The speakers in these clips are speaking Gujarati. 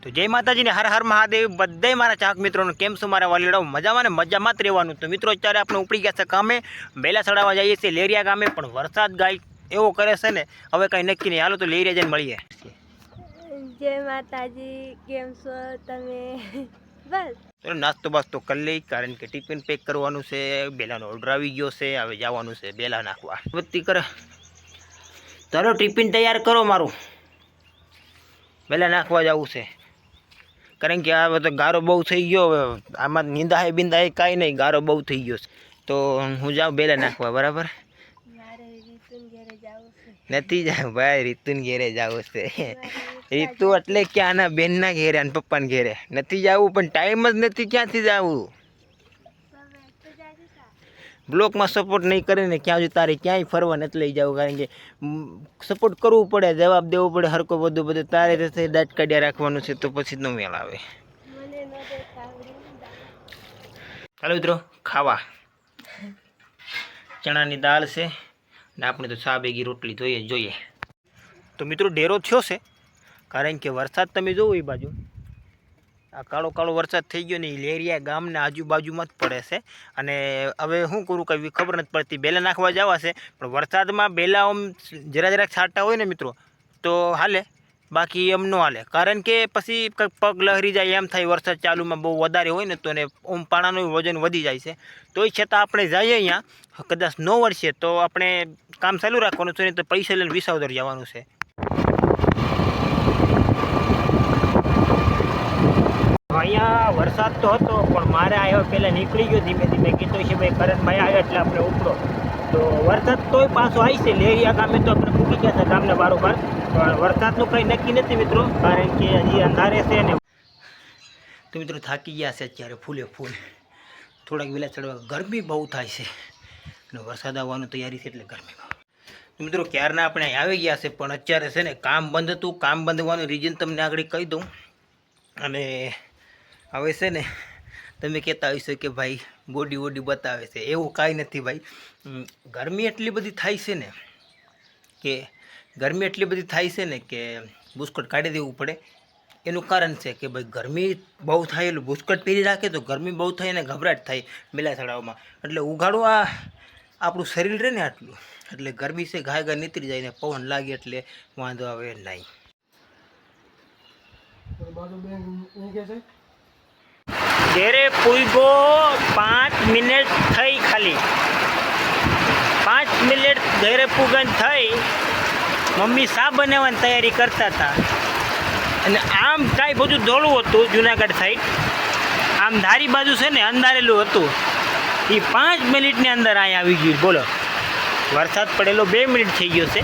તો જય માતાજી ને હર હર મહાદેવ બધાય મારા ચાહક મિત્રોને કેમ છો મારા વાલીડાઓ મજામાં ને મજામાં જ રહેવાનું। તો મિત્રો અત્યારે આપણે ઉપડી ગયા છે કામે બેલા ચડાવવા જઈએ છીએ લેરિયા ગામે, પણ વરસાદ ગાય એવો કરે છે ને હવે કાંઈ નક્કી નહીં। હાલો તો લેરિયા જઈને મળીએ। જય માતાજી, કેમ છો તમે? બસ તો નાસ્તો બાસ્તો કરી લઈ, કારણ કે ટિફિન પેક કરવાનું છે। બેલાનો ઓર્ડર આવી ગયો છે, હવે જવાનું છે બેલા નાખવા। બત્તી કરે ચાલો ટિફિન તૈયાર કરો, મારું બેલા નાખવા જવું છે। કારણ કે આ બધો ગારો બહુ થઈ ગયો, હવે આમાં નિંદાય બિંદાય કાંઈ નહીં, ગારો બહુ થઈ ગયો છે। તો હું જાઉં બેલા નાખવા, બરાબર? નથી જાવ ભાઈ, રીતુન ઘેરે જવું છે। રીતુ એટલે ક્યાં ના બેનના ઘેરે અને પપ્પાના ઘેરે નથી જવું, પણ ટાઈમ જ નથી, ક્યાંથી જવું? બ્લોકમાં સપોર્ટ નહીં કરે ને ક્યાં તારે ક્યાંય ફરવા નથી લઈ જવું, કારણ કે સપોર્ટ કરવું પડે, જવાબ દેવો પડે હરકો બધું બધું તારે રીતે દાંત કાઢ્યા રાખવાનું છે, તો પછી જ ન મેળ આવે। ચાલો મિત્રો ખાવા, ચણાની દાળ છે ને આપણે તો ચા ભેગી રોટલી જોઈએ। તો મિત્રો ડેરો થયો છે, કારણ કે વરસાદ તમે જોવો એ બાજુ આ કાળો કાળો વરસાદ થઈ ગયો ને એ લેરિયા ગામના આજુબાજુમાં જ પડે છે। અને હવે શું કરું કંઈ ખબર નથી પડતી। બેલા નાખવા જવા છે, પણ વરસાદમાં બેલા આમ જરાક છાંટા હોય ને મિત્રો તો હાલે, બાકી એમ ન હાલે, કારણ કે પછી કંઈક પગ લહેરી જાય એમ થાય। વરસાદ ચાલુમાં બહુ વધારે હોય ને તો ને ઓમ પાણાનું વજન વધી જાય છે। તોય છતાં આપણે જઈએ અહીંયા, કદાચ ન વળશે તો આપણે કામ ચાલુ રાખવાનું છે, ને તો પૈસા લઈને વિસાવદર જવાનું છે। અહીંયા વરસાદ તો હતો, પણ મારે આવ્યો પહેલાં નીકળી ગયો ધીમે ધીમે, કીધું છે ભાઈ કરણભાઈ આવ્યા એટલે આપણે ઉપડો। તો વરસાદ તોય પાછો આવી છે લેરિયા ગામે, તો આપણે મૂકી ગયા હતા ગામને બારોબાર, પણ વરસાદનું કંઈ નક્કી નથી મિત્રો, કારણ કે હજી અંધારે છે ને। તો મિત્રો થાકી ગયા છે અત્યારે ફૂલે ફૂલ, થોડાક વેલા ચડવા, ગરમી બહુ થાય છે અને વરસાદ આવવાની તૈયારી છે એટલે ગરમી બહુ। તો મિત્રો ક્યારના આપણે અહીં આવી ગયા છે, પણ અત્યારે છે ને કામ બંધ હતું। કામ બંધ હોવાનું રીઝન તમને આગળ કહી દઉં। અને હવે છે ને તમે કહેતા હશો કે ભાઈ બોડી વોડી બતાવે છે, એવું કાંઈ નથી ભાઈ। ગરમી એટલી બધી થાય છે ને કે બુસ્કટ કાઢી દેવું પડે। એનું કારણ છે કે ભાઈ ગરમી બહુ થાય એટલે બુસ્કટ પહેરી રાખે તો ગરમી બહુ થાય ને ગભરાટ થાય બેલા ચડાવવામાં, એટલે ઉઘાડું આ આપણું શરીર રહે ને આટલું, એટલે ગરમી છે ઘાય ઘા નીતરી જાય ને પવન લાગે એટલે વાંધો આવે નહીં। ઘેરે પૂગો 5 મિનિટ થઈ, ખાલી 5 મિનિટ ઘેરે પૂગન થઈ। મમ્મી શા બનાવવાની તૈયારી કરતા હતા, અને આમ કાંઈ બધું દોડવું હતું જુનાગઢ સાઈડ, આમ ધારી બાજુ છે ને અંધારેલું હતું, એ 5 મિનિટની અંદર અહીંયા આવી ગયું। બોલો, વરસાદ પડેલો 2 મિનિટ થઈ ગયો છે,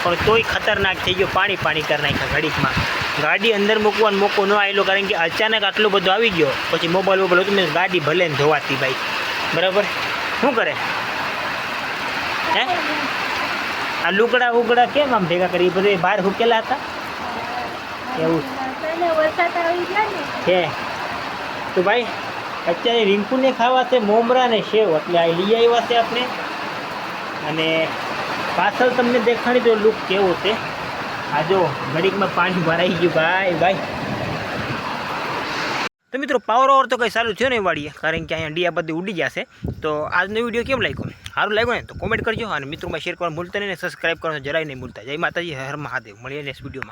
પણ તોય ખતરનાક થઈ ગયો, પાણી પાણી કરી નાખ્યા ઘડીકમાં। ગાડી અંદર મૂકવાનો મોકો ન આવેલો, કારણ કે અચાનક આટલો બધો આવી ગયો, પછી મોબાઈલ હતું મેં ગાડી ભલે ને ધોવાતી ભાઈ, બરાબર? શું કરે હે આ લુગડા ઉગડા કેમ આમ ભેગા કરી, બધે બહાર હુકેલા હતા એવું છે? તો ભાઈ અત્યારે રીંકુને ખાવા છે મોમરા ને સેવ, એટલે આ લઈ આવ્યા છે આપણે। અને પાછળ તમને દેખાડી દો લુક કેવો છે। આ જો ઘડીકમાં પાણી ભરાઈ ગયું ભાઈ। તો મિત્રો પાવર ઓવર તો કંઈ સારું થયો નહીં વાળીએ, કારણ કે અહીંયા ડિયા બધી ઉડી ગયા છે। તો આજનો વિડીયો કેમ લાગ્યો? સારું લાગ્યું ને તો કોમેન્ટ કરજો, અને મિત્રોમાં શેર કરવાનું ભૂલતા નહીં, ને સબસ્ક્રાઈબ કરવાનું જરાય નહીં ભૂલતા। જય માતાજી, હર મહાદેવ, મળીએ નેક્સ્ટ વિડીયોમાં।